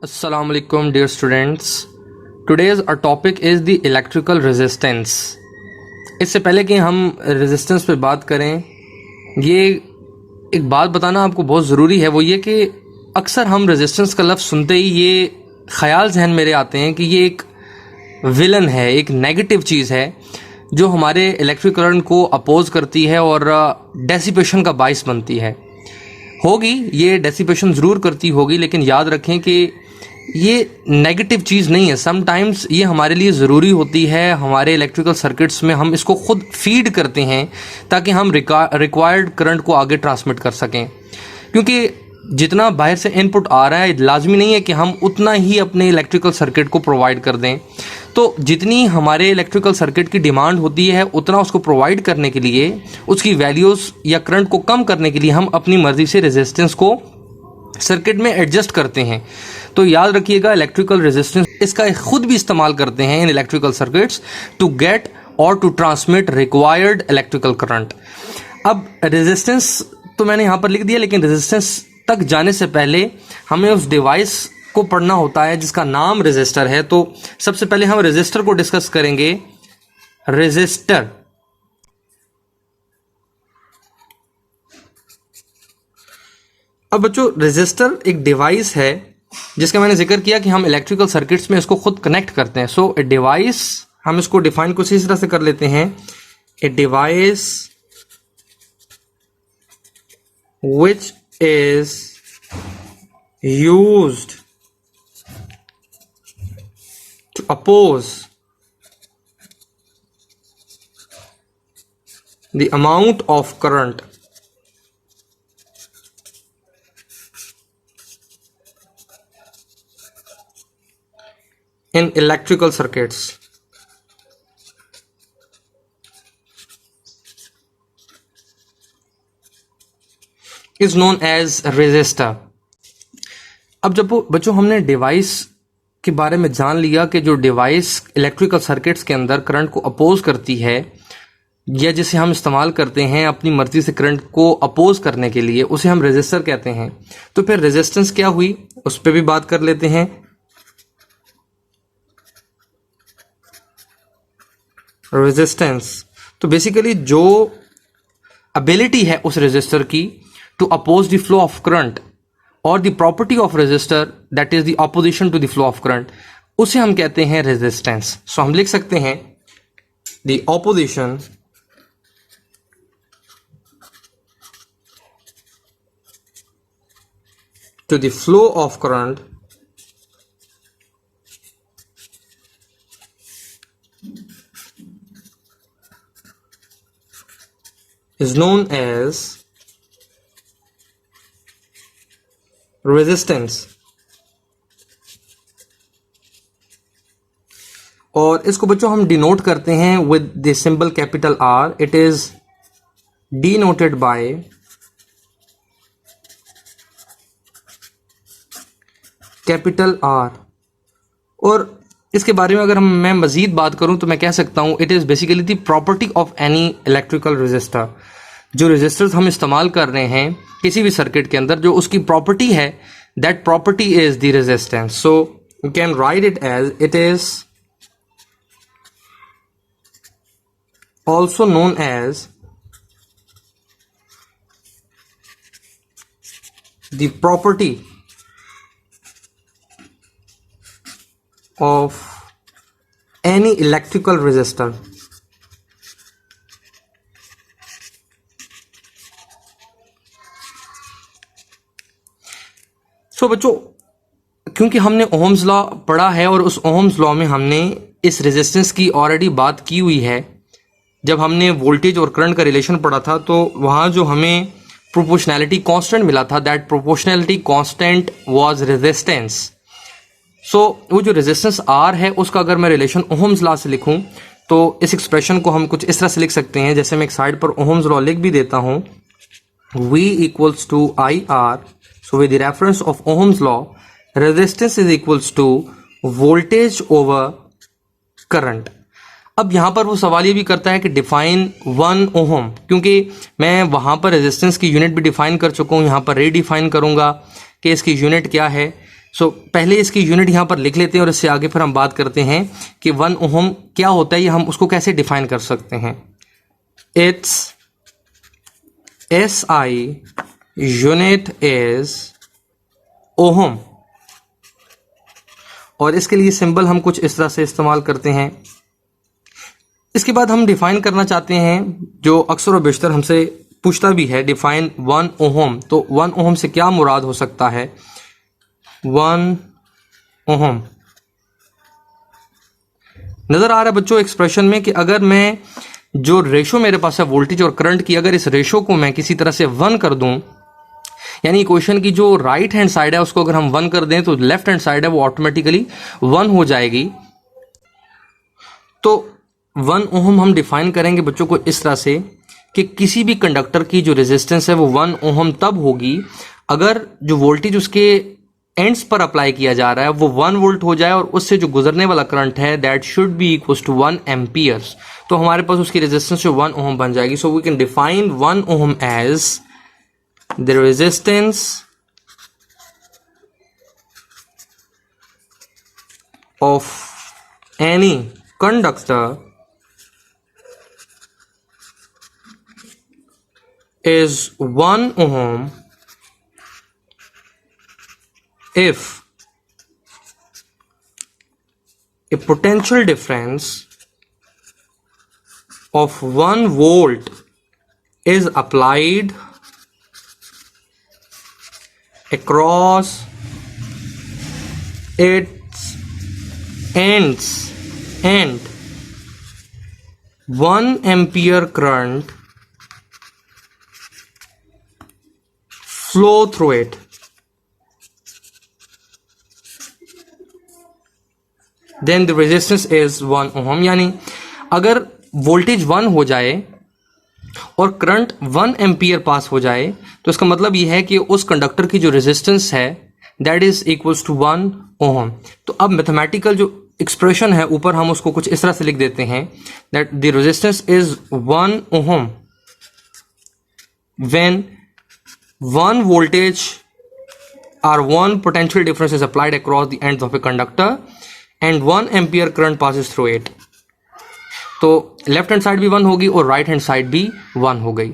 Assalamu alaikum dear students. Today's our topic is the electrical resistance. इससे पहले कि हम रेजिस्टेंस पे बात करें, ये एक बात बताना आपको बहुत ज़रूरी है। वो ये कि अक्सर हम रेजिस्टेंस का लफ्ज़ सुनते ही ये ख़याल जहन मेरे आते हैं कि ये एक विलन है, एक नेगेटिव चीज़ है जो हमारे इलेक्ट्रिक करंट को अपोज करती है और डेसिपेशन का बाइस बनती है। होगी, ये डेसिपेशन ज़रूर करती होगी, लेकिन याद रखें कि ये नेगेटिव चीज़ नहीं है। समटाइम्स ये हमारे लिए ज़रूरी होती है। हमारे इलेक्ट्रिकल सर्किट्स में हम इसको खुद फीड करते हैं ताकि हम रिक्वायर्ड करंट को आगे ट्रांसमिट कर सकें, क्योंकि जितना बाहर से इनपुट आ रहा है लाजमी नहीं है कि हम उतना ही अपने इलेक्ट्रिकल सर्किट को प्रोवाइड कर दें। तो जितनी हमारे इलेक्ट्रिकल सर्किट की डिमांड होती है उतना उसको प्रोवाइड करने के लिए, उसकी वैल्यूज़ या करंट को कम करने के लिए हम अपनी मर्ज़ी से रेजिस्टेंस को सर्किट में एडजस्ट करते हैं। तो याद रखिएगा, इलेक्ट्रिकल रेजिस्टेंस इसका खुद भी इस्तेमाल करते हैं in electrical circuits to get और to transmit required electrical current. अब रेजिस्टेंस तो मैंने यहाँ पर लिख दिया, लेकिन रेजिस्टेंस तक जाने से पहले हमें उस डिवाइस को पढ़ना होता है जिसका नाम रेजिस्टर है। तो सबसे पहले हम रेजिस्टर को डिस्कस करेंगे। रेजिस्टर अब बच्चों, रेजिस्टर एक डिवाइस है जिसका मैंने जिक्र किया कि हम इलेक्ट्रिकल सर्किट्स में इसको खुद कनेक्ट करते हैं। सो ए डिवाइस, हम इसको डिफाइन कुछ इस तरह से कर लेते हैं। A device which is used to oppose the amount of current in electrical circuits is known as resistor। अब जब बच्चों हमने डिवाइस के बारे में जान लिया कि जो डिवाइस इलेक्ट्रिकल सर्किट्स के अंदर करंट को अपोज करती है या जिसे हम इस्तेमाल करते हैं अपनी मर्जी से करंट को अपोज करने के लिए, उसे हम रेजिस्टर कहते हैं। तो फिर रेजिस्टेंस क्या हुई, उस पर भी बात कर लेते हैं। रेजिस्टेंस तो बेसिकली जो एबिलिटी है उस रेजिस्टर की to oppose the flow of current और the property of resistor that is the opposition to the flow of current, उसे हम कहते हैं रेजिस्टेंस। सो हम लिख सकते हैं the opposition to the flow of current is known as resistance। और इसको बच्चों हम डिनोट करते हैं with the symbol capital R. It is denoted by capital R. और इसके बारे में अगर मैं मजीद बात करूं तो मैं कह सकता हूं it is basically the property of any electrical resistor. जो रेजिस्टर्स हम इस्तेमाल कर रहे हैं किसी भी सर्किट के अंदर, जो उसकी प्रॉपर्टी है, that property is the resistance. So you can write it as it is also known as the property of any electrical resistor। So बच्चों, क्योंकि हमने ओहम्स लॉ पढ़ा है और उस ओहम्स लॉ में हमने इस रेजिस्टेंस की ऑलरेडी बात की हुई है। जब हमने वोल्टेज और करंट का रिलेशन पढ़ा था तो वहां जो हमें प्रोपोर्शनैलिटी कांस्टेंट मिला था, that proportionality constant was resistance. So वो जो रेजिस्टेंस आर है उसका अगर मैं रिलेशन ओहम्स लॉ से लिखूं तो इस एक्सप्रेशन को हम कुछ इस तरह से लिख सकते हैं, जैसे मैं एक साइड पर ओहम्स लॉ लिख भी देता हूं। V equals to I R. So with the reference of Ohm's law, resistance is equals to voltage over current. अब यहाँ पर वो सवाल ये भी करता है कि डिफाइन 1 ओहम, क्योंकि मैं वहाँ पर रेजिस्टेंस की यूनिट भी डिफाइन कर चुका हूँ, यहाँ पर रीडिफाइन करूँगा कि इसकी यूनिट क्या है। पहले इसकी यूनिट यहाँ पर लिख लेते हैं और इससे आगे फिर हम बात करते हैं कि 1 ओहम क्या होता है, ये हम उसको कैसे डिफाइन कर सकते हैं। It's SI unit is ohm, और इसके लिए सिंबल हम कुछ इस तरह से इस्तेमाल करते हैं। इसके बाद हम डिफाइन करना चाहते हैं, जो अक्सर और बेशतर हमसे पूछता भी है, डिफाइन 1 ओहम। तो 1 ओहम से क्या मुराद हो सकता है। 1 ओहम नजर आ रहा है बच्चों एक्सप्रेशन में कि अगर मैं जो रेशो मेरे पास है वोल्टेज और करंट की, अगर इस रेशो को मैं किसी तरह से 1 कर दूं, यानी इक्वेशन की जो राइट हैंड साइड है उसको अगर हम 1 कर दें तो लेफ्ट हैंड साइड है वो ऑटोमेटिकली 1 हो जाएगी। तो 1 ओहम हम डिफाइन करेंगे बच्चों को इस तरह से कि किसी भी कंडक्टर की जो रेजिस्टेंस है वो 1 ओहम तब होगी अगर जो वोल्टेज उसके एंड्स पर अप्लाई किया जा रहा है वो 1 वोल्ट हो जाए और उससे जो गुजरने वाला करंट है that should be equal to 1 amperes. तो हमारे पास उसकी रेजिस्टेंस जो 1 ओहम बन जाएगी। So we can define 1 ohm as the resistance of any conductor is 1 ohm if a potential difference of 1 volt is applied across its ends and 1 ampere current flow through it। Then the resistance is 1 ohm। यानी अगर voltage 1 हो जाए और current 1 ampere पास हो जाए तो इसका मतलब यह है कि उस कंडक्टर की जो रेजिस्टेंस है that is equals to 1 ohm. तो अब मैथमेटिकल जो एक्सप्रेशन है ऊपर हम उसको कुछ इस तरह से लिख देते हैं that the resistance is 1 ohm when 1 voltage or 1 potential difference is applied across the ends of a conductor and 1 ampere current passes through it। तो लेफ्ट हैंड साइड भी 1 होगी और राइट हैंड साइड भी 1 हो गई।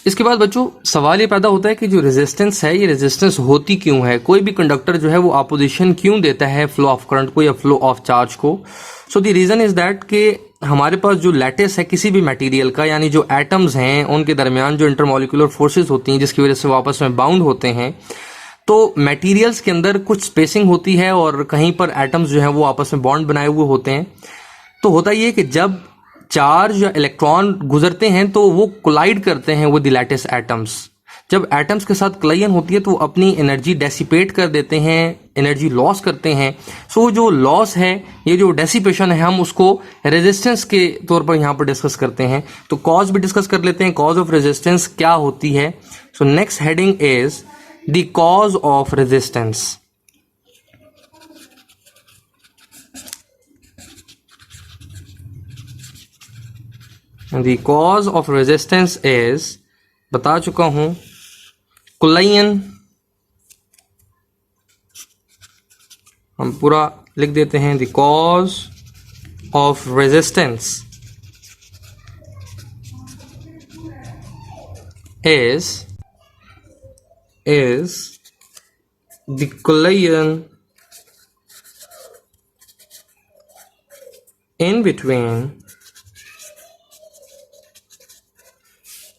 इसके बाद बच्चों सवाल ये पैदा होता है कि जो रेजिस्टेंस है ये रेजिस्टेंस होती क्यों है, कोई भी कंडक्टर जो है वो अपोजिशन क्यों देता है फ्लो ऑफ करंट को या फ्लो ऑफ चार्ज को। So the reason is that कि हमारे पास जो लैटिस है किसी भी मटेरियल का, यानी जो एटम्स हैं उनके दरमियान जो इंटरमोलिकुलर फोर्सेस होती हैं जिसकी वजह से वो आपस में बाउंड होते हैं, तो मटेरियल्स के अंदर कुछ स्पेसिंग होती है और कहीं पर एटम्स जो हैं वो आपस में बॉन्ड बनाए हुए होते हैं। तो होता ये कि जब चार्ज या इलेक्ट्रॉन गुजरते हैं तो वो कोलाइड करते हैं विद द लैटिस एटम्स। जब एटम्स के साथ कलाइन होती है तो वो अपनी एनर्जी डेसिपेट कर देते हैं, एनर्जी लॉस करते हैं। सो जो लॉस है, ये जो डेसिपेशन है, हम उसको रेजिस्टेंस के तौर पर यहाँ पर डिस्कस करते हैं। तो कॉज भी डिस्कस कर लेते हैं, कॉज ऑफ रेजिस्टेंस क्या होती है। So next heading is the cause of resistance. The cause of resistance is, बता चुका हूं, कोलाइन, हम पूरा लिख देते हैं, the cause of resistance is the collision in between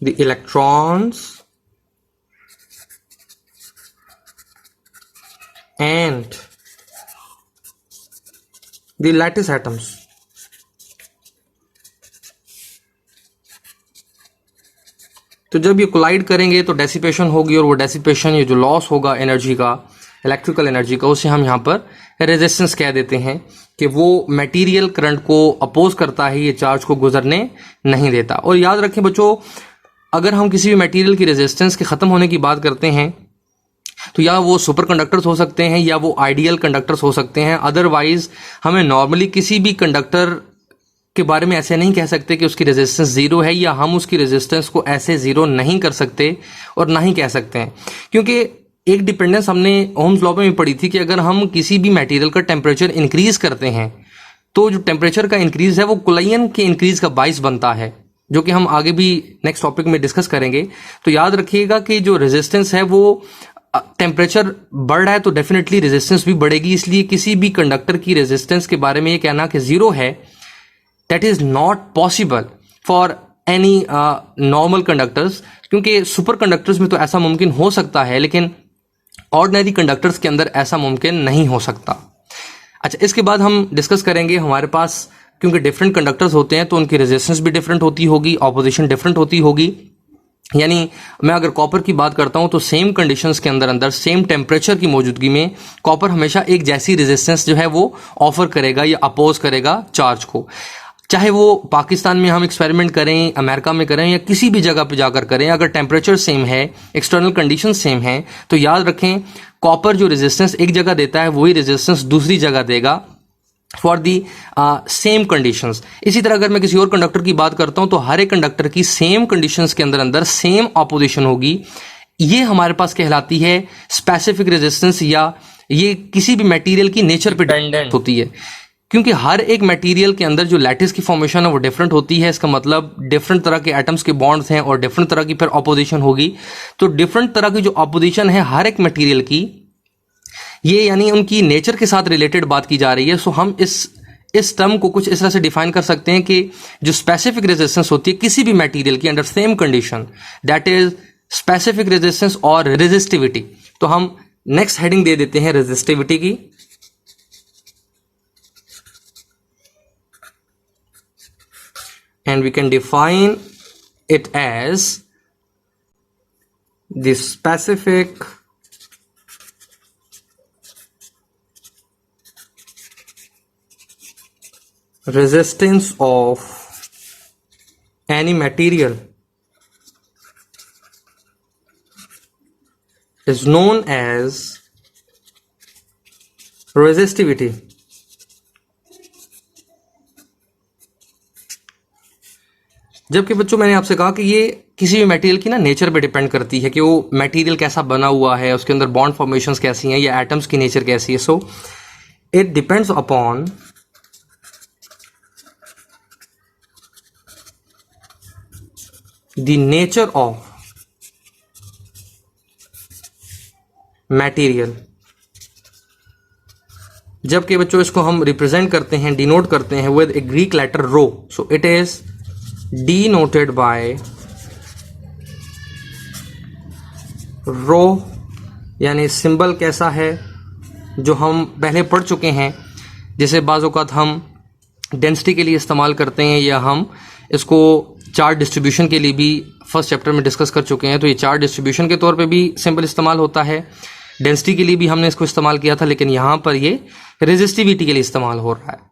the electrons and the lattice atoms। तो जब ये कोलाइड करेंगे तो डेसिपेशन होगी और वो डेसिपेशन, ये जो लॉस होगा एनर्जी का, इलेक्ट्रिकल एनर्जी का, उसे हम यहाँ पर रेजिस्टेंस कह देते हैं कि वो मटेरियल करंट को अपोज करता है, ये चार्ज को गुजरने नहीं देता। और याद रखें बच्चों, अगर हम किसी भी मटेरियल की रेजिस्टेंस के ख़त्म होने की बात करते हैं तो या वो सुपर कंडक्टर्स हो सकते हैं या वो आइडियल कंडक्टर्स हो सकते हैं। अदरवाइज हमें नॉर्मली किसी भी कंडक्टर के बारे में ऐसे नहीं कह सकते कि उसकी रेजिस्टेंस जीरो है, या हम उसकी रेजिस्टेंस को ऐसे जीरो नहीं कर सकते और ना ही कह सकते हैं, क्योंकि एक डिपेंडेंस हमने ओम्स लॉ में पढ़ी थी कि अगर हम किसी भी मटेरियल का टेम्परेचर इंक्रीज करते हैं तो जो टेम्परेचर का इंक्रीज है वो कुलायन के इंक्रीज का बाइस बनता है, जो कि हम आगे भी नेक्स्ट टॉपिक में डिस्कस करेंगे। तो याद रखिएगा कि जो रेजिस्टेंस है वो टेम्परेचर बढ़ रहा है तो डेफिनेटली रेजिस्टेंस भी बढ़ेगी। इसलिए किसी भी कंडक्टर की रेजिस्टेंस के बारे में ये कहना कि जीरो है, that is not possible for any normal conductors, क्योंकि सुपर कंडक्टर्स में तो ऐसा मुमकिन हो सकता है लेकिन ऑर्डिनरी कंडक्टर्स के अंदर ऐसा मुमकिन नहीं हो सकता। अच्छा, इसके बाद हम डिस्कस करेंगे हमारे पास, क्योंकि डिफरेंट कंडक्टर्स होते हैं तो उनकी रेजिस्टेंस भी डिफरेंट होती होगी, ऑपोजिशन डिफरेंट होती होगी। यानी मैं अगर कॉपर की बात करता हूं तो सेम कंडीशंस के अंदर सेम टेम्परेचर की मौजूदगी में कॉपर हमेशा एक जैसी रेजिस्टेंस जो है वो ऑफर करेगा या अपोज करेगा चार्ज को। चाहे वो पाकिस्तान में हम एक्सपेरिमेंट करें, अमेरिका में करें या किसी भी जगह पे जाकर करें, अगर टेम्परेचर सेम है, एक्सटर्नल कंडीशन सेम है, तो याद रखें कॉपर जो रेजिस्टेंस एक जगह देता है वही रेजिस्टेंस दूसरी जगह देगा फॉर दी सेम कंडीशंस। इसी तरह अगर मैं किसी और कंडक्टर की बात करता हूं तो हर एक कंडक्टर की सेम कंडीशंस के अंदर सेम ऑपोजिशन होगी। ये हमारे पास कहलाती है स्पेसिफिक रेजिस्टेंस, या ये किसी भी मटेरियल की नेचर पे डिपेंडेंट होती है, क्योंकि हर एक मटेरियल के अंदर जो लैटिस की फॉर्मेशन है वो डिफरेंट होती है। इसका मतलब डिफरेंट तरह के एटम्स के बॉन्ड्स हैं और डिफरेंट तरह की फिर ऑपोजिशन होगी। तो डिफरेंट तरह की जो ऑपोजिशन है हर एक मटेरियल की, ये यानी उनकी नेचर के साथ रिलेटेड बात की जा रही है। सो हम इस टर्म को कुछ इस तरह से डिफाइन कर सकते हैं कि जो स्पेसिफिक रेजिस्टेंस होती है किसी भी मटेरियल की under same condition, that is specific resistance और रेजिस्टिविटी। तो हम नेक्स्ट हेडिंग दे देते हैं रेजिस्टिविटी की। And we can define it as the specific resistance of any material is known as resistivity. जबकि बच्चों मैंने आपसे कहा कि ये किसी भी मटेरियल की ना नेचर पे डिपेंड करती है कि वो मटेरियल कैसा बना हुआ है, उसके अंदर बॉन्ड फॉर्मेशंस कैसी हैं या एटम्स की नेचर कैसी है। So it depends upon the nature of material. जबकि बच्चों इसको हम रिप्रेजेंट करते हैं, डिनोट करते हैं with a Greek letter rho. So it is denoted by rho, यानी सिंबल कैसा है जो हम पहले पढ़ चुके हैं, जैसे बाज़ औक़ात हम डेंसिटी के लिए इस्तेमाल करते हैं या हम इसको चार्ज डिस्ट्रीब्यूशन के लिए भी फर्स्ट चैप्टर में डिस्कस कर चुके हैं। तो ये चार्ज डिस्ट्रीब्यूशन के तौर पे भी सिंबल इस्तेमाल होता है, डेंसिटी के लिए भी हमने इसको इस्तेमाल किया था, लेकिन यहाँ पर ये रेजिस्टिविटी के लिए इस्तेमाल हो रहा है।